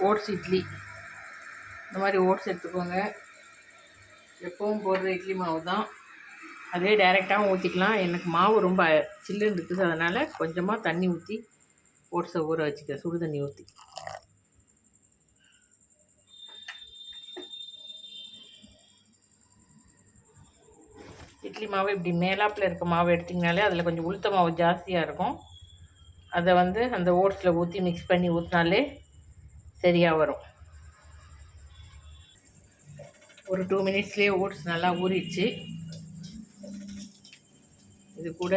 Oats idli. இந்த மாதிரி oats எடுத்துக்கோங்க. எப்பவும் போடுற இட்லி மாவு தான், அதே டைரெக்டாகவும் ஊற்றிக்கலாம். எனக்கு மாவு ரொம்ப சில்லுன்னு இருக்குது, அதனால் கொஞ்சமாக தண்ணி ஊற்றி ஓட்ஸை ஊற வச்சுக்கிறேன், சுடு தண்ணி ஊற்றி. இட்லி மாவு இப்படி மேலாப்பில் இருக்க மாவு எடுத்திங்கனாலே அதில் கொஞ்சம் உளுத்த மாவு ஜாஸ்தியாக இருக்கும். அதை அந்த ஓட்ஸில் ஊற்றி மிக்ஸ் பண்ணி ஊற்றினாலே சரியாக வரும். ஒரு 2 மினிட்ஸ்லேயே ஓட்ஸ் நல்லா ஊறிடுச்சு. இது கூட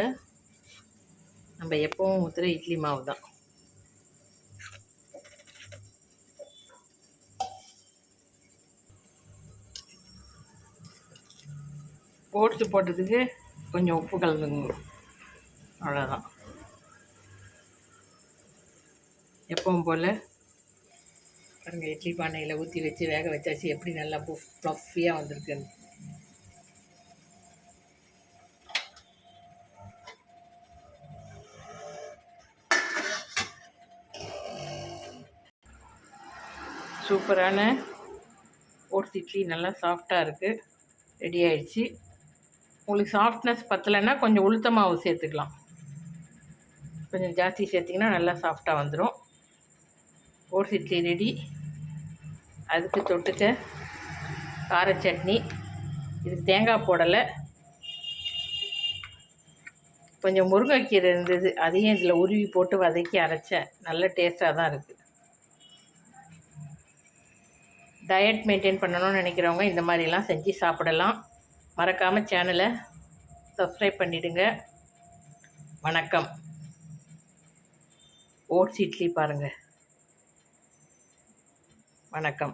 நம்ம எப்பவும் ஊற்றுற இட்லி மாவு தான். ஓட்ஸ் போட்டதுக்கு கொஞ்சம் உப்பு கலந்துங்க, அவ்வளோதான். எப்பவும் போல் பாருங்கள், இட்லி பானையில் ஊற்றி வச்சு வேக வச்சாச்சு. எப்படி நல்லா ஃப்ளஃபியாக வந்திருக்குன்னு. சூப்பரான ஓட்ஸ் இட்லி நல்லா சாஃப்டாக இருக்குது, ரெடி ஆகிடுச்சு. உங்களுக்கு சாஃப்ட்னஸ் பத்தலைன்னா கொஞ்சம் உளுத்த மாவு சேர்த்துக்கலாம். கொஞ்சம் ஜாஸ்தி சேர்த்திங்கன்னா நல்லா சாஃப்டாக வந்துடும். Oats idli ready. அதுக்கு தொட்டுக்க கார சட்னி. இதுக்கு தேங்காய் போடலை, கொஞ்சம் முருங்கைக்கீரை இருந்தது, அதையும் இதில் உருவி போட்டு வதக்கி அரைச்சேன். நல்ல டேஸ்ட்டாக தான் இருக்குது. டயட் மெயின்டைன் பண்ணணும்னு நினைக்கிறவங்க இந்த மாதிரிலாம் செஞ்சு சாப்பிடலாம். மறக்காமல் சேனலை சப்ஸ்கிரைப் பண்ணிவிடுங்க. வணக்கம். ஓட்ஸ் இட்லி பாருங்கள். வணக்கம்.